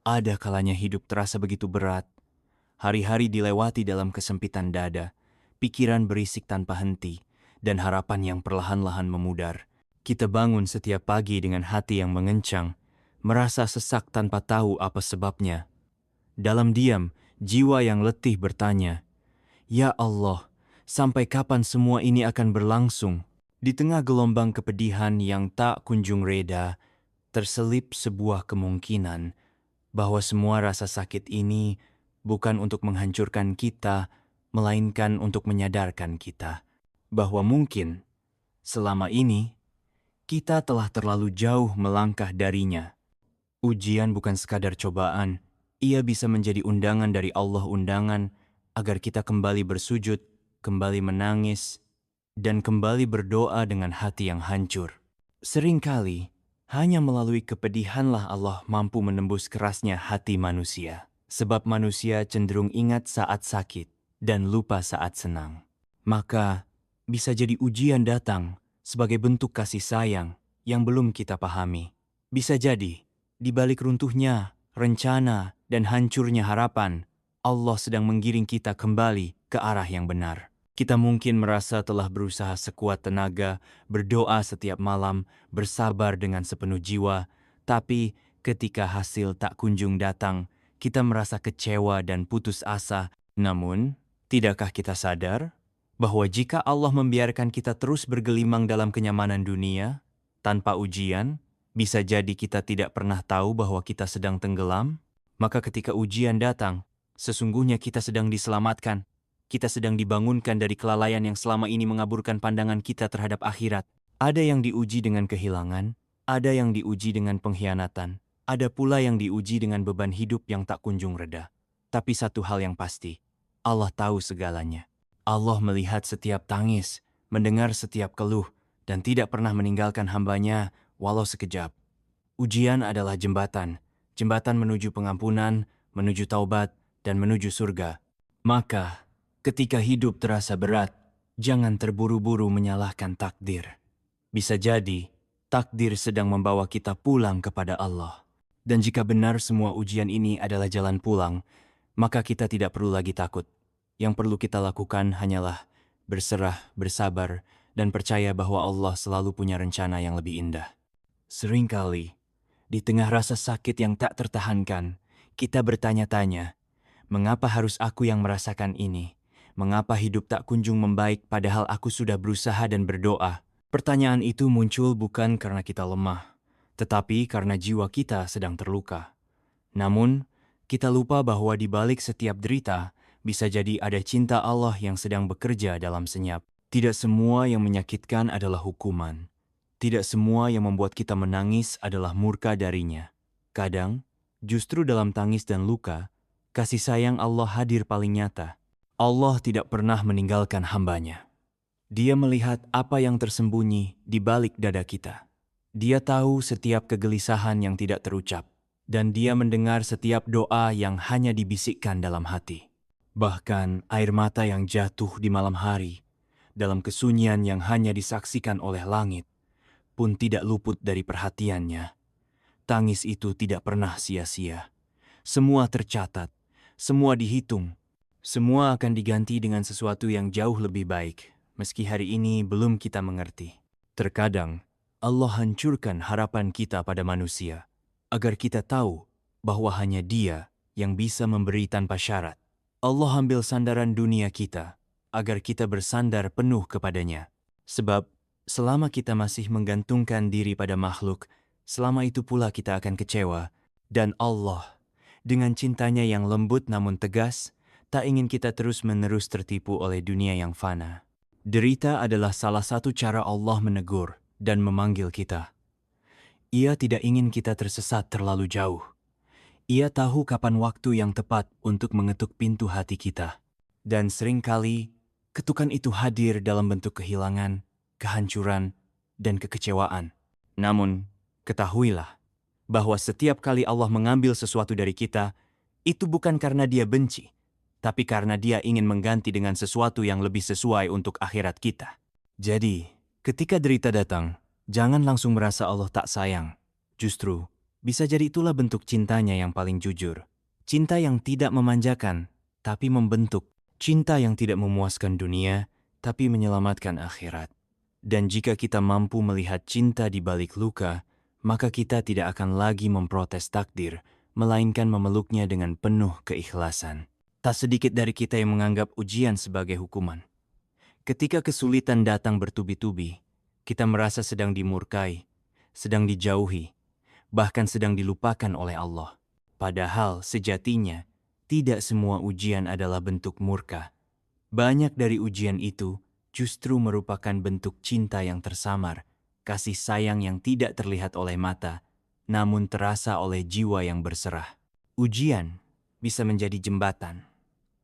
Ada kalanya hidup terasa begitu berat. Hari-hari dilewati dalam kesempitan dada, pikiran berisik tanpa henti, dan harapan yang perlahan-lahan memudar. Kita bangun setiap pagi dengan hati yang mengencang, merasa sesak tanpa tahu apa sebabnya. Dalam diam, jiwa yang letih bertanya, "Ya Allah, sampai kapan semua ini akan berlangsung?" Di tengah gelombang kepedihan yang tak kunjung reda, terselip sebuah kemungkinan bahwa semua rasa sakit ini bukan untuk menghancurkan kita, melainkan untuk menyadarkan kita bahwa mungkin selama ini kita telah terlalu jauh melangkah darinya. Ujian bukan sekadar cobaan, ia bisa menjadi undangan dari Allah, undangan agar kita kembali bersujud, kembali menangis, dan kembali berdoa dengan hati yang hancur. Seringkali, hanya melalui kepedihanlah Allah mampu menembus kerasnya hati manusia. Sebab manusia cenderung ingat saat sakit dan lupa saat senang. Maka, bisa jadi ujian datang sebagai bentuk kasih sayang yang belum kita pahami. Bisa jadi, di balik runtuhnya, rencana, dan hancurnya harapan, Allah sedang menggiring kita kembali ke arah yang benar. Kita mungkin merasa telah berusaha sekuat tenaga, berdoa setiap malam, bersabar dengan sepenuh jiwa, tapi ketika hasil tak kunjung datang, kita merasa kecewa dan putus asa. Namun, tidakkah kita sadar bahwa jika Allah membiarkan kita terus bergelimang dalam kenyamanan dunia, tanpa ujian, bisa jadi kita tidak pernah tahu bahwa kita sedang tenggelam? Maka ketika ujian datang, sesungguhnya kita sedang diselamatkan. Kita sedang dibangunkan dari kelalaian yang selama ini mengaburkan pandangan kita terhadap akhirat. Ada yang diuji dengan kehilangan, ada yang diuji dengan pengkhianatan, ada pula yang diuji dengan beban hidup yang tak kunjung reda. Tapi satu hal yang pasti, Allah tahu segalanya. Allah melihat setiap tangis, mendengar setiap keluh, dan tidak pernah meninggalkan hambanya walau sekejap. Ujian adalah jembatan, jembatan menuju pengampunan, menuju taubat, dan menuju surga. Maka, ketika hidup terasa berat, jangan terburu-buru menyalahkan takdir. Bisa jadi, takdir sedang membawa kita pulang kepada Allah. Dan jika benar semua ujian ini adalah jalan pulang, maka kita tidak perlu lagi takut. Yang perlu kita lakukan hanyalah berserah, bersabar, dan percaya bahwa Allah selalu punya rencana yang lebih indah. Seringkali, di tengah rasa sakit yang tak tertahankan, kita bertanya-tanya, mengapa harus aku yang merasakan ini? Mengapa hidup tak kunjung membaik padahal aku sudah berusaha dan berdoa? Pertanyaan itu muncul bukan karena kita lemah, tetapi karena jiwa kita sedang terluka. Namun, kita lupa bahwa di balik setiap derita, bisa jadi ada cinta Allah yang sedang bekerja dalam senyap. Tidak semua yang menyakitkan adalah hukuman. Tidak semua yang membuat kita menangis adalah murka darinya. Kadang, justru dalam tangis dan luka, kasih sayang Allah hadir paling nyata. Allah tidak pernah meninggalkan hambanya. Dia melihat apa yang tersembunyi di balik dada kita. Dia tahu setiap kegelisahan yang tidak terucap. Dan dia mendengar setiap doa yang hanya dibisikkan dalam hati. Bahkan air mata yang jatuh di malam hari, dalam kesunyian yang hanya disaksikan oleh langit, pun tidak luput dari perhatiannya. Tangis itu tidak pernah sia-sia. Semua tercatat, semua dihitung. Semua akan diganti dengan sesuatu yang jauh lebih baik, meski hari ini belum kita mengerti. Terkadang, Allah hancurkan harapan kita pada manusia, agar kita tahu bahwa hanya Dia yang bisa memberi tanpa syarat. Allah ambil sandaran dunia kita, agar kita bersandar penuh kepadanya. Sebab, selama kita masih menggantungkan diri pada makhluk, selama itu pula kita akan kecewa. Dan Allah, dengan cintanya yang lembut namun tegas, tak ingin kita terus-menerus tertipu oleh dunia yang fana. Derita adalah salah satu cara Allah menegur dan memanggil kita. Ia tidak ingin kita tersesat terlalu jauh. Ia tahu kapan waktu yang tepat untuk mengetuk pintu hati kita. Dan seringkali, ketukan itu hadir dalam bentuk kehilangan, kehancuran, dan kekecewaan. Namun, ketahuilah bahwa setiap kali Allah mengambil sesuatu dari kita, itu bukan karena Dia benci, tapi karena Dia ingin mengganti dengan sesuatu yang lebih sesuai untuk akhirat kita. Jadi, ketika derita datang, jangan langsung merasa Allah tak sayang. Justru, Bisa jadi itulah bentuk cintanya yang paling jujur. Cinta yang tidak memanjakan, tapi membentuk. Cinta yang tidak memuaskan dunia, tapi menyelamatkan akhirat. Dan jika kita mampu melihat cinta di balik luka, maka kita tidak akan lagi memprotes takdir, melainkan memeluknya dengan penuh keikhlasan. Tak sedikit dari kita yang menganggap ujian sebagai hukuman. Ketika kesulitan datang bertubi-tubi, kita merasa sedang dimurkai, sedang dijauhi, bahkan sedang dilupakan oleh Allah. Padahal sejatinya, tidak semua ujian adalah bentuk murka. Banyak dari ujian itu justru merupakan bentuk cinta yang tersamar, kasih sayang yang tidak terlihat oleh mata, namun terasa oleh jiwa yang berserah. Ujian bisa menjadi jembatan,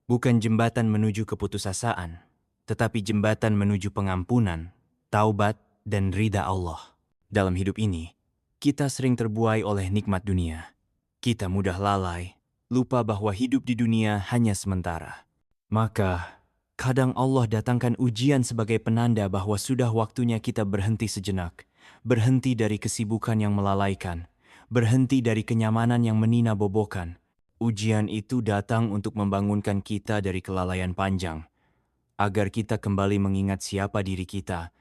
bukan jembatan menuju keputusasaan, tetapi jembatan menuju pengampunan, taubat, dan ridha Allah. Dalam hidup ini, kita sering terbuai oleh nikmat dunia. Kita mudah lalai, lupa bahwa hidup di dunia hanya sementara. Maka, kadang Allah datangkan ujian sebagai penanda bahwa sudah waktunya kita berhenti sejenak, berhenti dari kesibukan yang melalaikan, berhenti dari kenyamanan yang menina-bobokan. Ujian itu datang untuk membangunkan kita dari kelalaian panjang, agar kita kembali mengingat siapa diri kita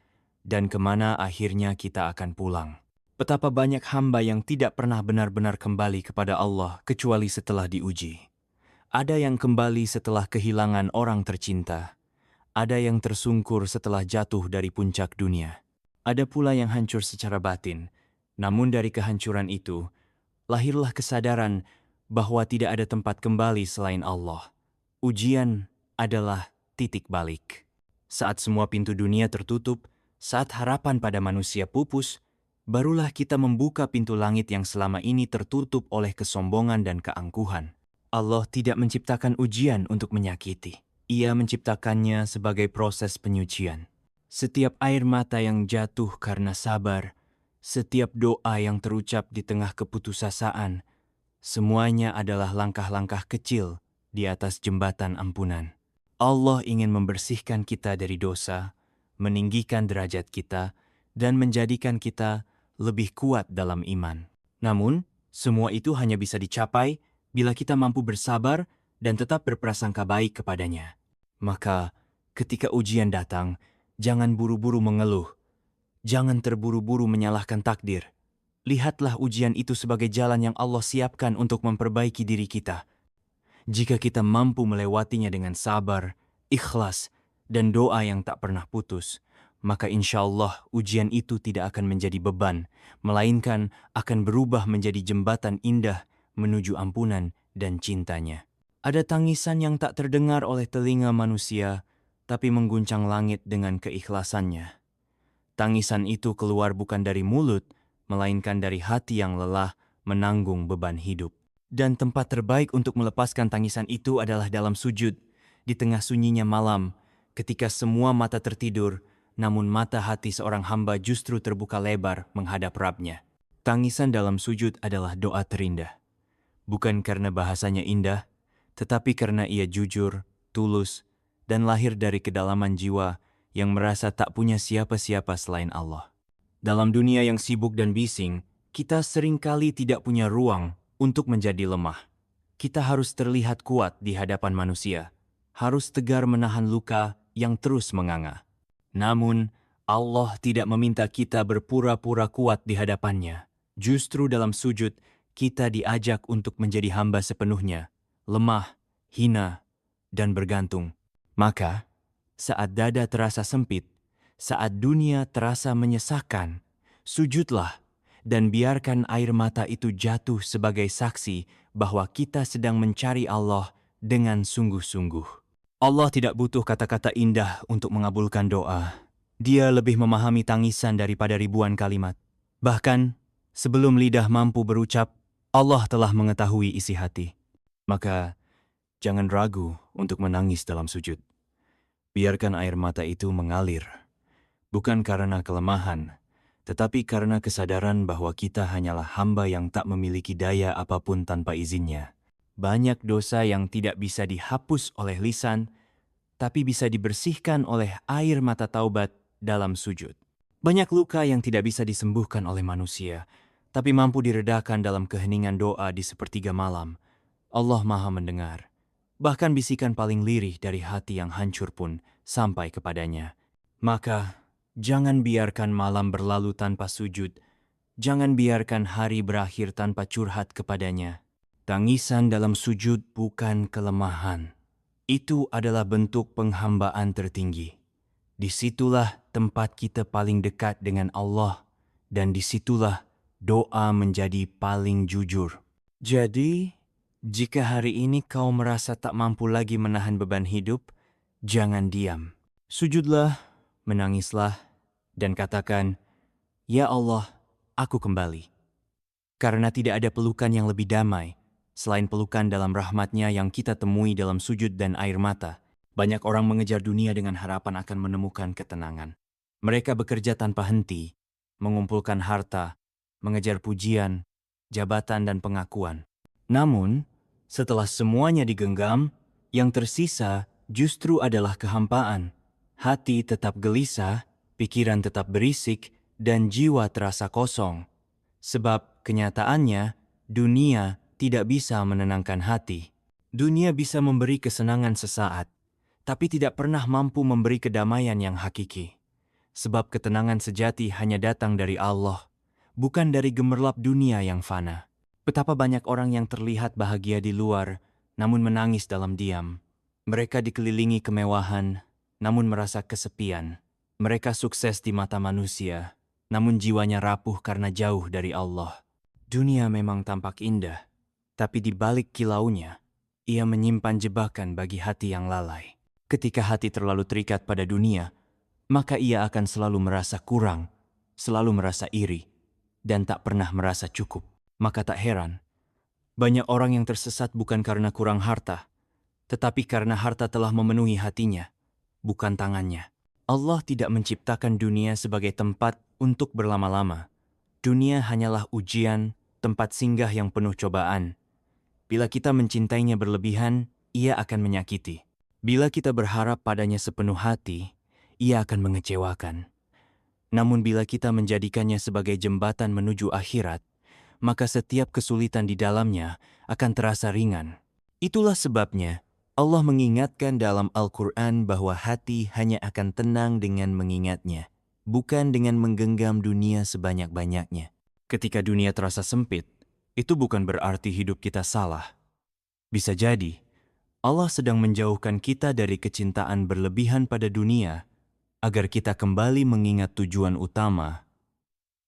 dan kemana akhirnya kita akan pulang. Betapa banyak hamba yang tidak pernah benar-benar kembali kepada Allah kecuali setelah diuji. Ada yang kembali setelah kehilangan orang tercinta. Ada yang tersungkur setelah jatuh dari puncak dunia. Ada pula yang hancur secara batin. Namun dari kehancuran itu, lahirlah kesadaran bahwa tidak ada tempat kembali selain Allah. Ujian adalah titik balik. Saat semua pintu dunia tertutup, saat harapan pada manusia pupus, barulah kita membuka pintu langit yang selama ini tertutup oleh kesombongan dan keangkuhan. Allah tidak menciptakan ujian untuk menyakiti. Ia menciptakannya sebagai proses penyucian. Setiap air mata yang jatuh karena sabar, setiap doa yang terucap di tengah keputusasaan, semuanya adalah langkah-langkah kecil di atas jembatan ampunan. Allah ingin membersihkan kita dari dosa, meninggikan derajat kita, dan menjadikan kita lebih kuat dalam iman. Namun, semua itu hanya bisa dicapai bila kita mampu bersabar dan tetap berprasangka baik kepadanya. Maka, ketika ujian datang, jangan buru-buru mengeluh. Jangan terburu-buru menyalahkan takdir. Lihatlah ujian itu sebagai jalan yang Allah siapkan untuk memperbaiki diri kita. Jika kita mampu melewatinya dengan sabar, ikhlas, dan doa yang tak pernah putus, maka insya Allah ujian itu tidak akan menjadi beban, melainkan akan berubah menjadi jembatan indah menuju ampunan dan cintanya. Ada tangisan yang tak terdengar oleh telinga manusia, tapi mengguncang langit dengan keikhlasannya. Tangisan itu keluar bukan dari mulut, melainkan dari hati yang lelah menanggung beban hidup. Dan tempat terbaik untuk melepaskan tangisan itu adalah dalam sujud, di tengah sunyinya malam, ketika semua mata tertidur, namun mata hati seorang hamba justru terbuka lebar menghadap Rabb-Nya. Tangisan dalam sujud adalah doa terindah. Bukan karena bahasanya indah, tetapi karena ia jujur, tulus, dan lahir dari kedalaman jiwa yang merasa tak punya siapa-siapa selain Allah. Dalam dunia yang sibuk dan bising, kita seringkali tidak punya ruang untuk menjadi lemah. Kita harus terlihat kuat di hadapan manusia, harus tegar menahan luka yang terus menganga. Namun, Allah tidak meminta kita berpura-pura kuat di hadapannya. Justru dalam sujud, kita diajak untuk menjadi hamba sepenuhnya, lemah, hina, dan bergantung. Maka, saat dada terasa sempit, saat dunia terasa menyesakkan, sujudlah dan biarkan air mata itu jatuh sebagai saksi bahwa kita sedang mencari Allah dengan sungguh-sungguh. Allah tidak butuh kata-kata indah untuk mengabulkan doa. Dia lebih memahami tangisan daripada ribuan kalimat. Bahkan, sebelum lidah mampu berucap, Allah telah mengetahui isi hati. Maka, jangan ragu untuk menangis dalam sujud. Biarkan air mata itu mengalir. Bukan karena kelemahan, tetapi karena kesadaran bahwa kita hanyalah hamba yang tak memiliki daya apapun tanpa izinnya. Banyak dosa yang tidak bisa dihapus oleh lisan, tapi bisa dibersihkan oleh air mata taubat dalam sujud. Banyak luka yang tidak bisa disembuhkan oleh manusia, tapi mampu diredakan dalam keheningan doa di sepertiga malam. Allah Maha mendengar. Bahkan bisikan paling lirih dari hati yang hancur pun sampai kepadanya. Maka, jangan biarkan malam berlalu tanpa sujud. Jangan biarkan hari berakhir tanpa curhat kepadanya. Tangisan dalam sujud bukan kelemahan. Itu adalah bentuk penghambaan tertinggi. Disitulah tempat kita paling dekat dengan Allah, dan disitulah doa menjadi paling jujur. Jadi, jika hari ini kau merasa tak mampu lagi menahan beban hidup, jangan diam. Sujudlah, menangislah, dan katakan, "Ya Allah, aku kembali." Karena tidak ada pelukan yang lebih damai, selain pelukan dalam rahmat-Nya yang kita temui dalam sujud dan air mata. Banyak orang mengejar dunia dengan harapan akan menemukan ketenangan. Mereka bekerja tanpa henti, mengumpulkan harta, mengejar pujian, jabatan dan pengakuan. Namun, setelah semuanya digenggam, yang tersisa justru adalah kehampaan. Hati tetap gelisah, pikiran tetap berisik, dan jiwa terasa kosong. Sebab kenyataannya, dunia tidak bisa menenangkan hati. Dunia bisa memberi kesenangan sesaat, tapi tidak pernah mampu memberi kedamaian yang hakiki. Sebab ketenangan sejati hanya datang dari Allah, bukan dari gemerlap dunia yang fana. Betapa banyak orang yang terlihat bahagia di luar, namun menangis dalam diam. Mereka dikelilingi kemewahan, namun merasa kesepian. Mereka sukses di mata manusia, namun jiwanya rapuh karena jauh dari Allah. Dunia memang tampak indah, tapi di balik kilaunya, ia menyimpan jebakan bagi hati yang lalai. Ketika hati terlalu terikat pada dunia, maka ia akan selalu merasa kurang, selalu merasa iri, dan tak pernah merasa cukup. Maka tak heran, banyak orang yang tersesat bukan karena kurang harta, tetapi karena harta telah memenuhi hatinya, bukan tangannya. Allah tidak menciptakan dunia sebagai tempat untuk berlama-lama. Dunia hanyalah ujian, tempat singgah yang penuh cobaan. Bila kita mencintainya berlebihan, ia akan menyakiti. Bila kita berharap padanya sepenuh hati, ia akan mengecewakan. Namun bila kita menjadikannya sebagai jembatan menuju akhirat, maka setiap kesulitan di dalamnya akan terasa ringan. Itulah sebabnya Allah mengingatkan dalam Al-Quran bahwa hati hanya akan tenang dengan mengingatnya, bukan dengan menggenggam dunia sebanyak-banyaknya. Ketika dunia terasa sempit, itu bukan berarti hidup kita salah. Bisa jadi, Allah sedang menjauhkan kita dari kecintaan berlebihan pada dunia, agar kita kembali mengingat tujuan utama,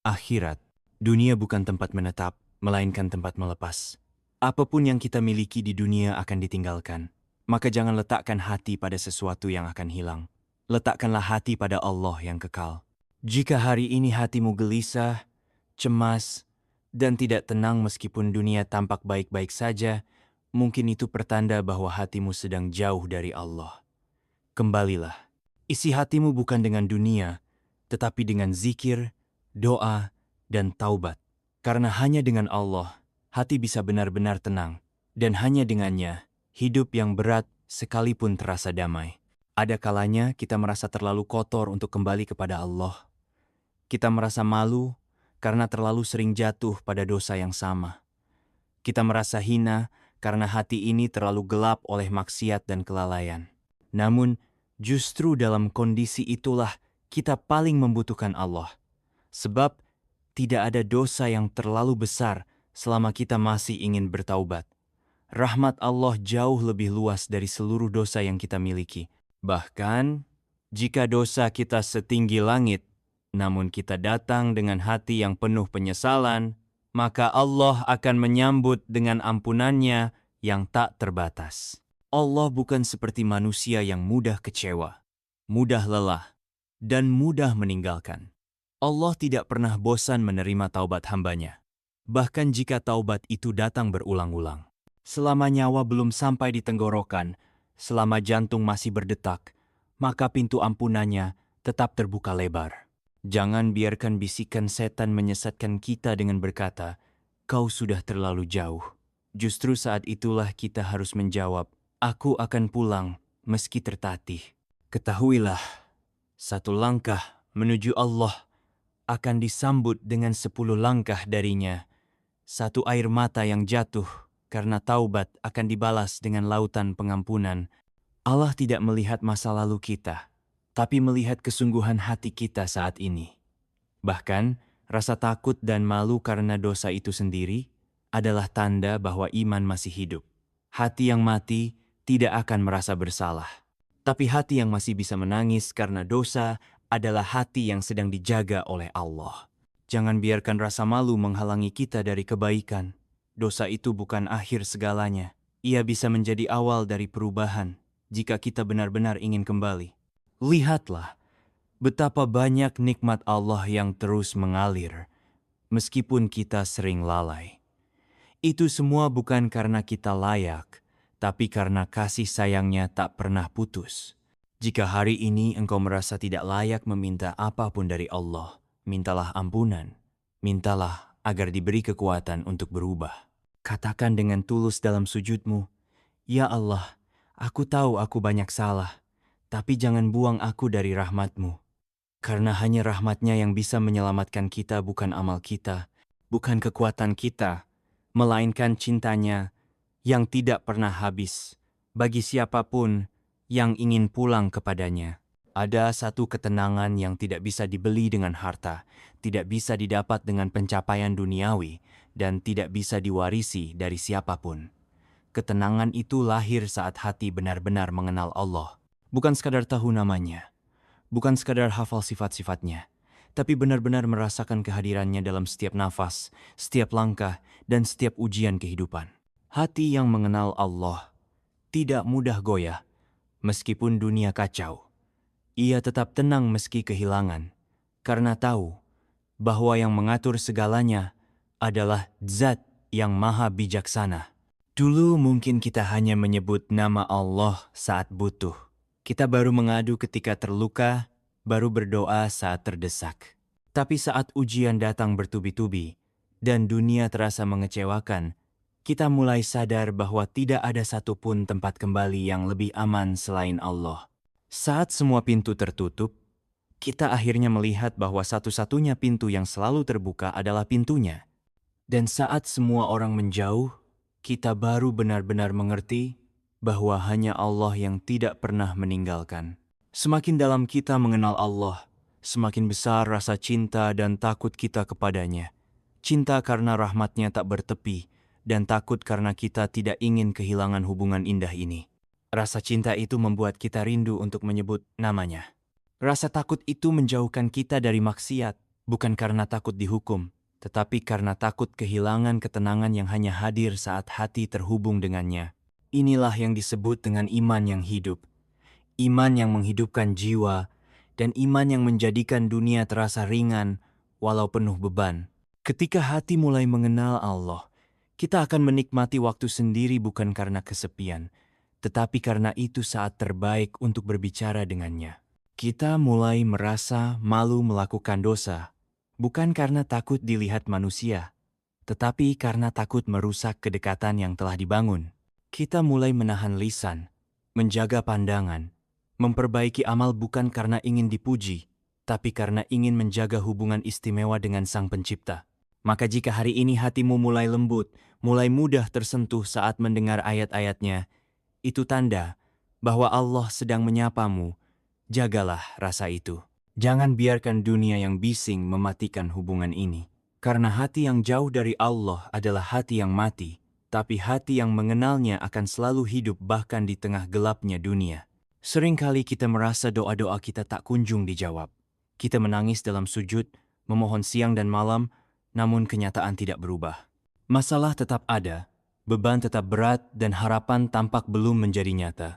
akhirat. Dunia bukan tempat menetap, melainkan tempat melepas. Apapun yang kita miliki di dunia akan ditinggalkan. Maka jangan letakkan hati pada sesuatu yang akan hilang. Letakkanlah hati pada Allah yang kekal. Jika hari ini hatimu gelisah, cemas, dan tidak tenang meskipun dunia tampak baik-baik saja, mungkin itu pertanda bahwa hatimu sedang jauh dari Allah. Kembalilah. Isi hatimu bukan dengan dunia, tetapi dengan zikir, doa, dan taubat. Karena hanya dengan Allah, hati bisa benar-benar tenang. Dan hanya dengannya, hidup yang berat sekalipun terasa damai. Ada kalanya kita merasa terlalu kotor untuk kembali kepada Allah. Kita merasa malu karena terlalu sering jatuh pada dosa yang sama. Kita merasa hina karena hati ini terlalu gelap oleh maksiat dan kelalaian. Namun, justru dalam kondisi itulah kita paling membutuhkan Allah. Sebab tidak ada dosa yang terlalu besar selama kita masih ingin bertaubat. Rahmat Allah jauh lebih luas dari seluruh dosa yang kita miliki. Bahkan, jika dosa kita setinggi langit, namun kita datang dengan hati yang penuh penyesalan, maka Allah akan menyambut dengan ampunannya yang tak terbatas. Allah bukan seperti manusia yang mudah kecewa, mudah lelah, dan mudah meninggalkan. Allah tidak pernah bosan menerima taubat hambanya. Bahkan jika taubat itu datang berulang-ulang. Selama nyawa belum sampai di tenggorokan, selama jantung masih berdetak, maka pintu ampunannya tetap terbuka lebar. Jangan biarkan bisikan setan menyesatkan kita dengan berkata, "Kau sudah terlalu jauh." Justru saat itulah kita harus menjawab, "Aku akan pulang meski tertatih." Ketahuilah, satu langkah menuju Allah akan disambut dengan 10 langkah darinya. Satu air mata yang jatuh karena taubat akan dibalas dengan lautan pengampunan. Allah tidak melihat masa lalu kita, tapi melihat kesungguhan hati kita saat ini. Bahkan, rasa takut dan malu karena dosa itu sendiri adalah tanda bahwa iman masih hidup. Hati yang mati tidak akan merasa bersalah. Tapi hati yang masih bisa menangis karena dosa adalah hati yang sedang dijaga oleh Allah. Jangan biarkan rasa malu menghalangi kita dari kebaikan. Dosa itu bukan akhir segalanya. Ia bisa menjadi awal dari perubahan jika kita benar-benar ingin kembali. Lihatlah betapa banyak nikmat Allah yang terus mengalir, meskipun kita sering lalai. Itu semua bukan karena kita layak, tapi karena kasih sayangnya tak pernah putus. Jika hari ini engkau merasa tidak layak meminta apapun dari Allah, mintalah ampunan. Mintalah agar diberi kekuatan untuk berubah. Katakan dengan tulus dalam sujudmu, "Ya Allah, aku tahu aku banyak salah, tapi jangan buang aku dari rahmat-Mu." Karena hanya rahmat-Nya yang bisa menyelamatkan kita, bukan amal kita, bukan kekuatan kita, melainkan cintanya yang tidak pernah habis bagi siapapun yang ingin pulang kepadanya. Ada satu ketenangan yang tidak bisa dibeli dengan harta, tidak bisa didapat dengan pencapaian duniawi, dan tidak bisa diwarisi dari siapapun. Ketenangan itu lahir saat hati benar-benar mengenal Allah. Bukan sekadar tahu namanya, bukan sekadar hafal sifat-sifatnya, tapi benar-benar merasakan kehadirannya dalam setiap nafas, setiap langkah, dan setiap ujian kehidupan. Hati yang mengenal Allah tidak mudah goyah, meskipun dunia kacau. Ia tetap tenang meski kehilangan, karena tahu bahwa yang mengatur segalanya adalah Zat yang Maha Bijaksana. Dulu mungkin kita hanya menyebut nama Allah saat butuh. Kita baru mengadu ketika terluka, baru berdoa saat terdesak. Tapi saat ujian datang bertubi-tubi dan dunia terasa mengecewakan, kita mulai sadar bahwa tidak ada satupun tempat kembali yang lebih aman selain Allah. Saat semua pintu tertutup, kita akhirnya melihat bahwa satu-satunya pintu yang selalu terbuka adalah pintunya. Dan saat semua orang menjauh, kita baru benar-benar mengerti bahwa hanya Allah yang tidak pernah meninggalkan. Semakin dalam kita mengenal Allah, semakin besar rasa cinta dan takut kita kepadanya. Cinta karena rahmat-Nya tak bertepi, dan takut karena kita tidak ingin kehilangan hubungan indah ini. Rasa cinta itu membuat kita rindu untuk menyebut namanya. Rasa takut itu menjauhkan kita dari maksiat, bukan karena takut dihukum, tetapi karena takut kehilangan ketenangan yang hanya hadir saat hati terhubung dengannya. Inilah yang disebut dengan iman yang hidup. Iman yang menghidupkan jiwa, dan iman yang menjadikan dunia terasa ringan walau penuh beban. Ketika hati mulai mengenal Allah, kita akan menikmati waktu sendiri bukan karena kesepian, tetapi karena itu saat terbaik untuk berbicara dengannya. Kita mulai merasa malu melakukan dosa, bukan karena takut dilihat manusia, tetapi karena takut merusak kedekatan yang telah dibangun. Kita mulai menahan lisan, menjaga pandangan, memperbaiki amal bukan karena ingin dipuji, tapi karena ingin menjaga hubungan istimewa dengan Sang Pencipta. Maka jika hari ini hatimu mulai lembut, mulai mudah tersentuh saat mendengar ayat-ayat-Nya, itu tanda bahwa Allah sedang menyapamu. Jagalah rasa itu. Jangan biarkan dunia yang bising mematikan hubungan ini. Karena hati yang jauh dari Allah adalah hati yang mati, tapi hati yang mengenalnya akan selalu hidup bahkan di tengah gelapnya dunia. Seringkali kita merasa doa-doa kita tak kunjung dijawab. Kita menangis dalam sujud, memohon siang dan malam, namun kenyataan tidak berubah. Masalah tetap ada, beban tetap berat, dan harapan tampak belum menjadi nyata.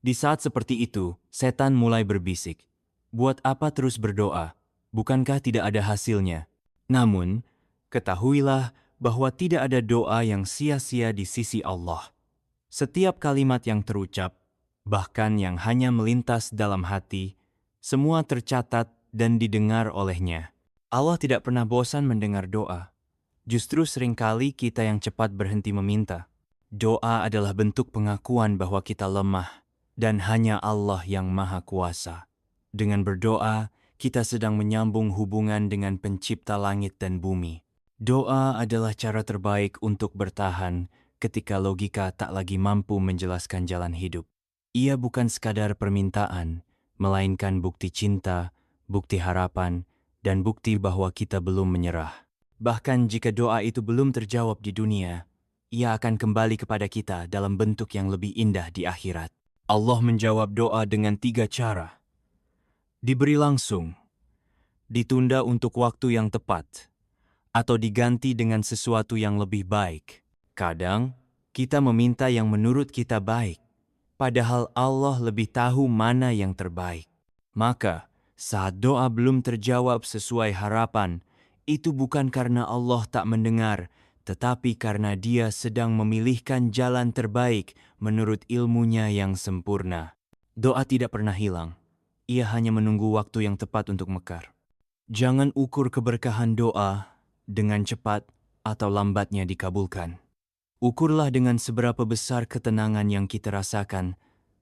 Di saat seperti itu, setan mulai berbisik. Buat apa terus berdoa? Bukankah tidak ada hasilnya? Namun, ketahuilah bahwa tidak ada doa yang sia-sia di sisi Allah. Setiap kalimat yang terucap, bahkan yang hanya melintas dalam hati, semua tercatat dan didengar oleh-Nya. Allah tidak pernah bosan mendengar doa. Justru seringkali kita yang cepat berhenti meminta. Doa adalah bentuk pengakuan bahwa kita lemah dan hanya Allah yang Maha Kuasa. Dengan berdoa, kita sedang menyambung hubungan dengan Pencipta langit dan bumi. Doa adalah cara terbaik untuk bertahan ketika logika tak lagi mampu menjelaskan jalan hidup. Ia bukan sekadar permintaan, melainkan bukti cinta, bukti harapan, dan bukti bahwa kita belum menyerah. Bahkan jika doa itu belum terjawab di dunia, ia akan kembali kepada kita dalam bentuk yang lebih indah di akhirat. Allah menjawab doa dengan 3 cara. Diberi langsung, ditunda untuk waktu yang tepat, atau diganti dengan sesuatu yang lebih baik. Kadang, kita meminta yang menurut kita baik, padahal Allah lebih tahu mana yang terbaik. Maka, saat doa belum terjawab sesuai harapan, itu bukan karena Allah tak mendengar, tetapi karena Dia sedang memilihkan jalan terbaik menurut ilmunya yang sempurna. Doa tidak pernah hilang. Ia hanya menunggu waktu yang tepat untuk mekar. Jangan ukur keberkahan doa dengan cepat atau lambatnya dikabulkan. Ukurlah dengan seberapa besar ketenangan yang kita rasakan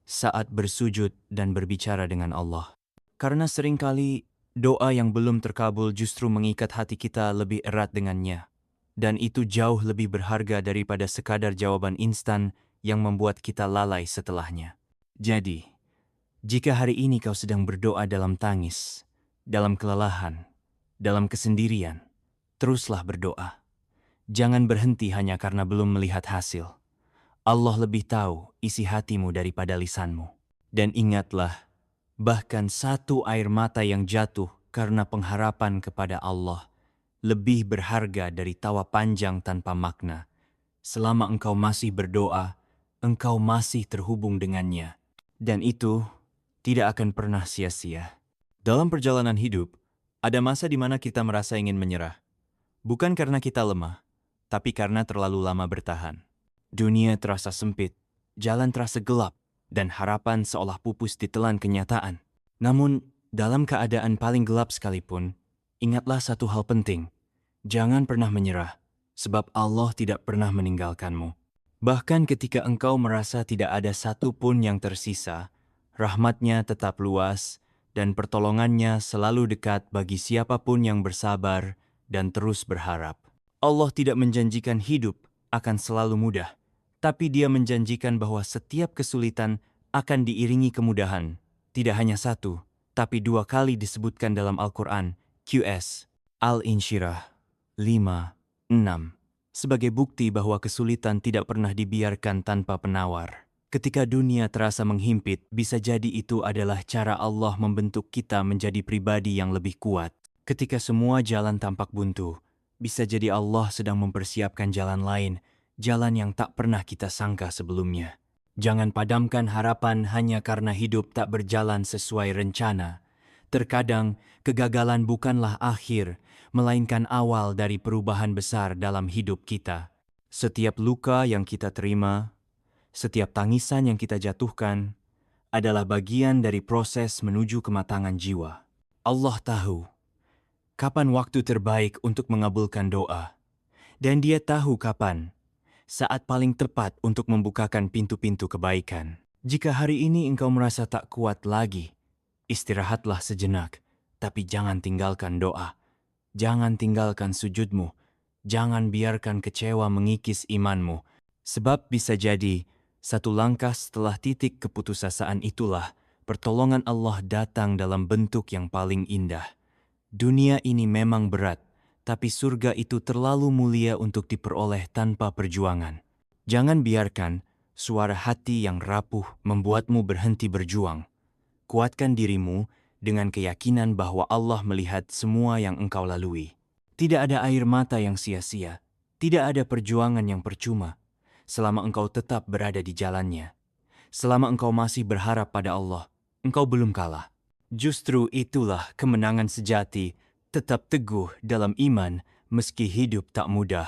saat bersujud dan berbicara dengan Allah. Karena seringkali doa yang belum terkabul justru mengikat hati kita lebih erat dengannya. Dan itu jauh lebih berharga daripada sekadar jawaban instan yang membuat kita lalai setelahnya. Jadi, jika hari ini kau sedang berdoa dalam tangis, dalam kelelahan, dalam kesendirian, teruslah berdoa. Jangan berhenti hanya karena belum melihat hasil. Allah lebih tahu isi hatimu daripada lisanmu. Dan ingatlah, bahkan satu air mata yang jatuh karena pengharapan kepada Allah lebih berharga dari tawa panjang tanpa makna. Selama engkau masih berdoa, engkau masih terhubung dengannya. Dan itu tidak akan pernah sia-sia. Dalam perjalanan hidup, ada masa di mana kita merasa ingin menyerah. Bukan karena kita lemah, tapi karena terlalu lama bertahan. Dunia terasa sempit, jalan terasa gelap, dan harapan seolah pupus ditelan kenyataan. Namun, dalam keadaan paling gelap sekalipun, ingatlah satu hal penting. Jangan pernah menyerah, sebab Allah tidak pernah meninggalkanmu. Bahkan ketika engkau merasa tidak ada satu pun yang tersisa, rahmat-Nya tetap luas, dan pertolongannya selalu dekat bagi siapapun yang bersabar dan terus berharap. Allah tidak menjanjikan hidup akan selalu mudah, tapi Dia menjanjikan bahwa setiap kesulitan akan diiringi kemudahan. Tidak hanya satu, tapi 2 kali disebutkan dalam Al-Quran, QS, Al-Insyirah 5:6, sebagai bukti bahwa kesulitan tidak pernah dibiarkan tanpa penawar. Ketika dunia terasa menghimpit, bisa jadi itu adalah cara Allah membentuk kita menjadi pribadi yang lebih kuat. Ketika semua jalan tampak buntu, bisa jadi Allah sedang mempersiapkan jalan lain, jalan yang tak pernah kita sangka sebelumnya. Jangan padamkan harapan hanya karena hidup tak berjalan sesuai rencana. Terkadang, kegagalan bukanlah akhir, melainkan awal dari perubahan besar dalam hidup kita. Setiap luka yang kita terima, setiap tangisan yang kita jatuhkan adalah bagian dari proses menuju kematangan jiwa. Allah tahu kapan waktu terbaik untuk mengabulkan doa, dan Dia tahu kapan saat paling tepat untuk membukakan pintu-pintu kebaikan. Jika hari ini engkau merasa tak kuat lagi, istirahatlah sejenak, tapi jangan tinggalkan doa. Jangan tinggalkan sujudmu. Jangan biarkan kecewa mengikis imanmu, sebab bisa jadi satu langkah setelah titik keputusasaan itulah pertolongan Allah datang dalam bentuk yang paling indah. Dunia ini memang berat, tapi surga itu terlalu mulia untuk diperoleh tanpa perjuangan. Jangan biarkan suara hati yang rapuh membuatmu berhenti berjuang. Kuatkan dirimu dengan keyakinan bahwa Allah melihat semua yang engkau lalui. Tidak ada air mata yang sia-sia, tidak ada perjuangan yang percuma, selama engkau tetap berada di jalannya. Selama engkau masih berharap pada Allah, engkau belum kalah. Justru itulah kemenangan sejati, tetap teguh dalam iman meski hidup tak mudah.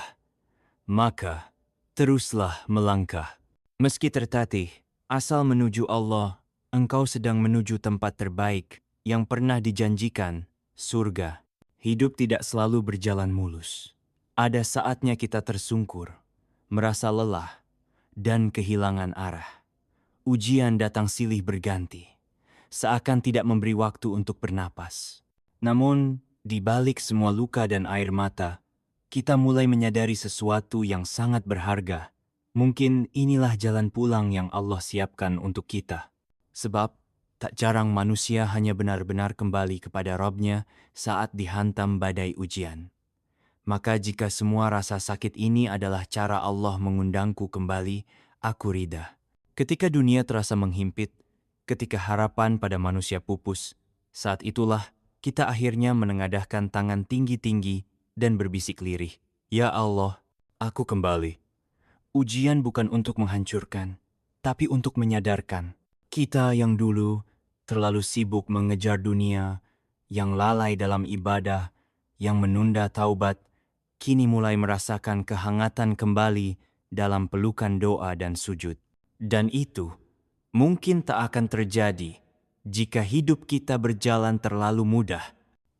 Maka, teruslah melangkah. Meski tertatih, asal menuju Allah, engkau sedang menuju tempat terbaik yang pernah dijanjikan, surga. Hidup tidak selalu berjalan mulus. Ada saatnya kita tersungkur, merasa lelah, dan kehilangan arah. Ujian datang silih berganti, seakan tidak memberi waktu untuk bernapas. Namun, di balik semua luka dan air mata, kita mulai menyadari sesuatu yang sangat berharga. Mungkin inilah jalan pulang yang Allah siapkan untuk kita. Sebab, tak jarang manusia hanya benar-benar kembali kepada Rabb-Nya saat dihantam badai ujian. Maka jika semua rasa sakit ini adalah cara Allah mengundangku kembali, aku rida. Ketika dunia terasa menghimpit, ketika harapan pada manusia pupus, saat itulah kita akhirnya menengadahkan tangan tinggi-tinggi dan berbisik lirih. Ya Allah, aku kembali. Ujian bukan untuk menghancurkan, tapi untuk menyadarkan. Kita yang dulu terlalu sibuk mengejar dunia, yang lalai dalam ibadah, yang menunda taubat, kini mulai merasakan kehangatan kembali dalam pelukan doa dan sujud. Dan itu mungkin tak akan terjadi jika hidup kita berjalan terlalu mudah.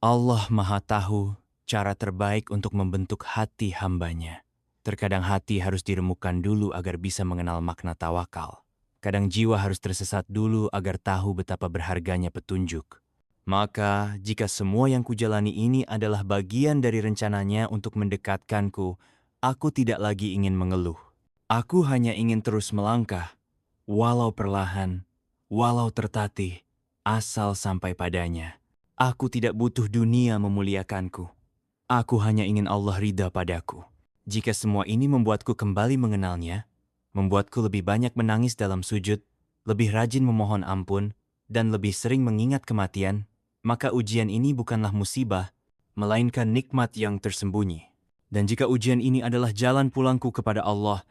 Allah Maha Tahu cara terbaik untuk membentuk hati hambanya. Terkadang hati harus diremukkan dulu agar bisa mengenal makna tawakal. Kadang jiwa harus tersesat dulu agar tahu betapa berharganya petunjuk. Maka, jika semua yang kujalani ini adalah bagian dari rencananya untuk mendekatkanku, aku tidak lagi ingin mengeluh. Aku hanya ingin terus melangkah, walau perlahan, walau tertatih, asal sampai padanya. Aku tidak butuh dunia memuliakanku. Aku hanya ingin Allah ridha padaku. Jika semua ini membuatku kembali mengenalnya, membuatku lebih banyak menangis dalam sujud, lebih rajin memohon ampun, dan lebih sering mengingat kematian, maka ujian ini bukanlah musibah, melainkan nikmat yang tersembunyi. Dan jika ujian ini adalah jalan pulangku kepada Allah,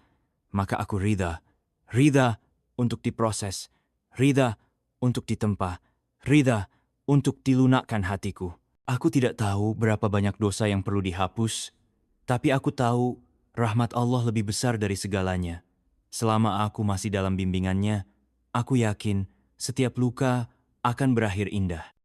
maka aku ridha. Ridha untuk diproses, ridha untuk ditempa, ridha untuk dilunakkan hatiku. Aku tidak tahu berapa banyak dosa yang perlu dihapus, tapi aku tahu rahmat Allah lebih besar dari segalanya. Selama aku masih dalam bimbingannya, aku yakin setiap luka akan berakhir indah.